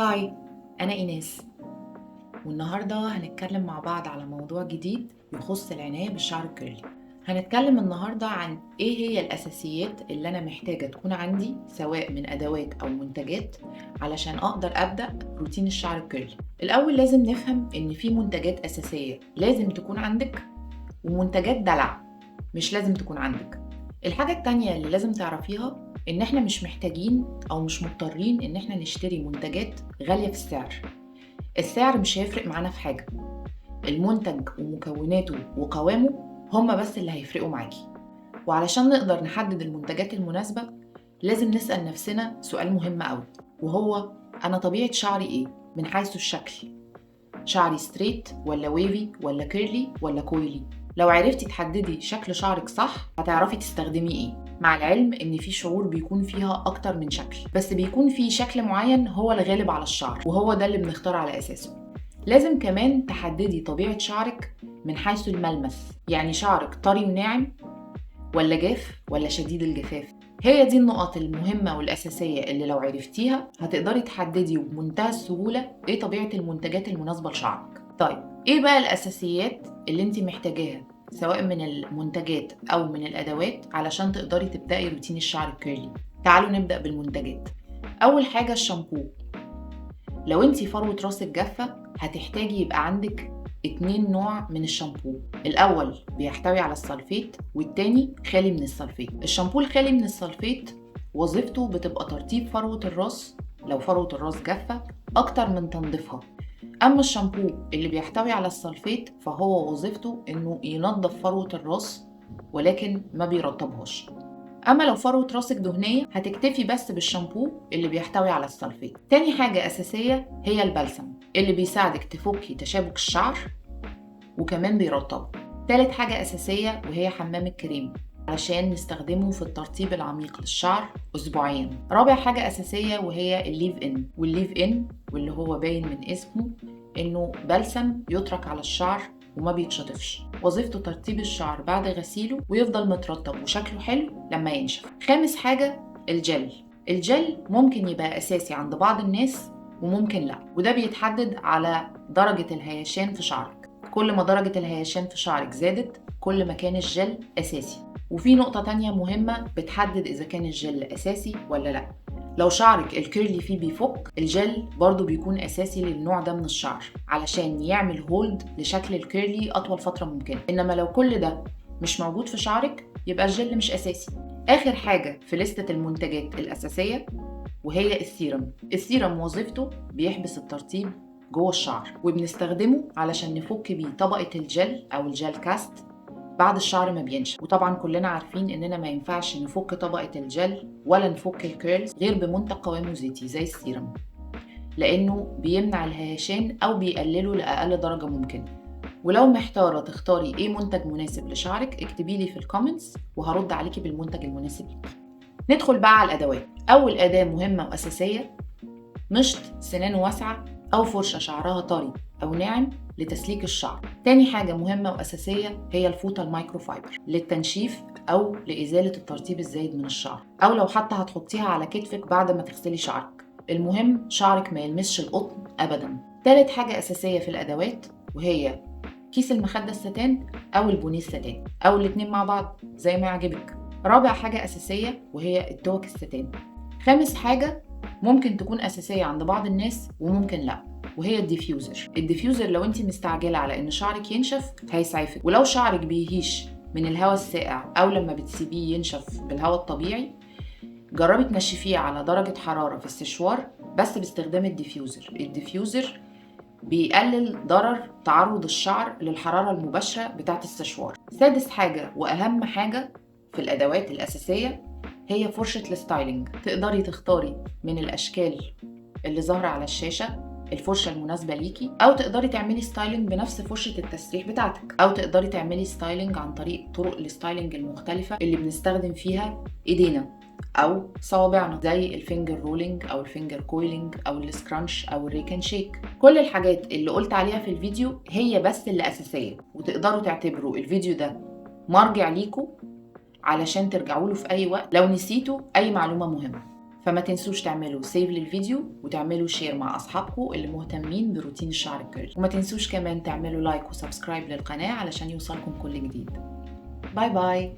هاي، أنا إيناس، والنهاردة هنتكلم مع بعض على موضوع جديد يخص العناية بالشعر الكيرلي. هنتكلم النهاردة عن إيه هي الأساسيات اللي أنا محتاجة تكون عندي سواء من أدوات أو منتجات علشان أقدر أبدأ روتين الشعر الكيرلي. الأول لازم نفهم إن في منتجات أساسية لازم تكون عندك ومنتجات دلع مش لازم تكون عندك. الحاجة التانية اللي لازم تعرفيها إن إحنا مش محتاجين أو مش مضطرين إن إحنا نشتري منتجات غالية في السعر. السعر مش هيفرق معانا في حاجة، المنتج ومكوناته وقوامه هما بس اللي هيفرقوا معاكي. وعلشان نقدر نحدد المنتجات المناسبة لازم نسأل نفسنا سؤال مهم أوي، وهو أنا طبيعة شعري إيه من حيث الشكل؟ شعري ستريت ولا ويفي ولا كيرلي ولا كويلي؟ لو عرفتي تحددي شكل شعرك صح هتعرفي تستخدمي ايه. مع العلم ان في شعور بيكون فيها اكتر من شكل، بس بيكون في شكل معين هو الغالب على الشعر وهو ده اللي بنختار على اساسه. لازم كمان تحددي طبيعة شعرك من حيث الملمس، يعني شعرك طري وناعم ولا جاف ولا شديد الجفاف. هي دي النقط المهمة والأساسية اللي لو عرفتيها هتقدري تحددي بمنتهى السهولة ايه طبيعة المنتجات المناسبة لشعرك. طيب ايه بقى الأساسيات اللي انت محتاجاها سواء من المنتجات أو من الأدوات علشان تقدري تبدأي روتين الشعر الكيرلي؟ تعالوا نبدأ بالمنتجات. أول حاجة الشامبو. لو انتي فروة راسك جافة هتحتاجي يبقى عندك 2 نوع من الشامبو. الأول بيحتوي على السلفيت والتاني خالي من السلفيت. الشامبو الخالي من السلفيت وظيفته بتبقى ترطيب فروة الراس لو فروة الراس جافة أكتر من تنظيفها. أما الشامبو اللي بيحتوي على السلفيت فهو وظيفته إنه ينظف فروة الراس ولكن ما بيرطبهاش. أما لو فروة راسك دهنية هتكتفي بس بالشامبو اللي بيحتوي على السلفيت. تاني حاجة أساسية هي البلسم اللي بيساعدك تفكي تشابك الشعر وكمان بيرطبه. تالت حاجة أساسية وهي حمام الكريم عشان نستخدمه في الترطيب العميق للشعر أسبوعيا. رابع حاجة أساسية وهي الليف إن، والليف إن واللي هو باين من اسمه إنه بلسم يترك على الشعر وما بيتشطفش، وظيفته ترطيب الشعر بعد غسيله ويفضل مترطب وشكله حلو لما ينشف. خامس حاجة الجل. الجل ممكن يبقى أساسي عند بعض الناس وممكن لا، وده بيتحدد على درجة الهيشان في شعرك. كل ما درجة الهيشان في شعرك زادت كل ما كان الجل أساسي. وفي نقطة تانية مهمة بتحدد إذا كان الجل أساسي ولا لأ. لو شعرك الكيرلي فيه بيفك الجل برضو بيكون أساسي للنوع ده من الشعر علشان يعمل هولد لشكل الكيرلي أطول فترة ممكنة. إنما لو كل ده مش موجود في شعرك يبقى الجل مش أساسي. آخر حاجة في لستة المنتجات الأساسية وهي السيرم. السيرم وظيفته بيحبس الترطيب جوه الشعر وبنستخدمه علشان نفك بيه طبقة الجل أو الجل كاست بعد الشعر ما بينشف. وطبعا كلنا عارفين اننا ما ينفعش نفك طبقة الجل ولا نفك الكيرلز غير بمنتج قوامه زيتي زي السيرم، لانه بيمنع الهيشان او بيقلله لاقل درجة ممكنة. ولو محتارة تختاري ايه منتج مناسب لشعرك اكتبي لي في الكومنتس وهرد عليكي بالمنتج المناسب ليكي. ندخل بقى على الادوات. اول اداة مهمة واساسية مشط سنان واسعة أو فرشة شعرها طري أو ناعم لتسليك الشعر. تاني حاجة مهمة وأساسية هي الفوطة المايكرو فايبر للتنشيف أو لإزالة الترطيب الزايد من الشعر، أو لو حتى هتحطيها على كتفك بعد ما تغسلي شعرك. المهم شعرك ما يلمسش القطن أبداً. تالت حاجة أساسية في الأدوات وهي كيس المخدة الستان أو البونيه الستان أو الاتنين مع بعض زي ما يعجبك. رابع حاجة أساسية وهي التوك الستان. خامس حاجة ممكن تكون أساسية عند بعض الناس وممكن لأ وهي الديفيوزر. الديفيوزر لو انت مستعجلة على ان شعرك ينشف هيسعفك، ولو شعرك بيهيش من الهواء الساقع او لما بتسيبيه ينشف بالهواء الطبيعي جربي تنشفيه على درجة حرارة في السشوار بس باستخدام الديفيوزر. الديفيوزر بيقلل ضرر تعرض الشعر للحرارة المباشرة بتاعة السشوار. سادس حاجة وأهم حاجة في الأدوات الأساسية هي فرشة الستايلينج. تقدري تختاري من الأشكال اللي ظاهرة على الشاشة الفرشة المناسبة ليكي، أو تقدري تعملي ستايلينج بنفس فرشة التسريح بتاعتك، أو تقدري تعملي ستايلينج عن طريق طرق الستايلينج المختلفة اللي بنستخدم فيها إيدينا أو صوابعنا زي الفينجر رولينج أو الفينجر كويلينج أو السكرانش أو الريكن شيك. كل الحاجات اللي قلت عليها في الفيديو هي بس اللي أساسية، وتقدروا تعتبروا الفيديو ده مرجع ليكوا علشان ترجعوا له في أي وقت لو نسيتوا أي معلومة مهمة. فما تنسوش تعملوا سيف للفيديو وتعملوا شير مع أصحابكم اللي مهتمين بروتين الشعر الكيرلي، وما تنسوش كمان تعملوا لايك وسبسكرايب للقناة علشان يوصلكم كل جديد. باي باي.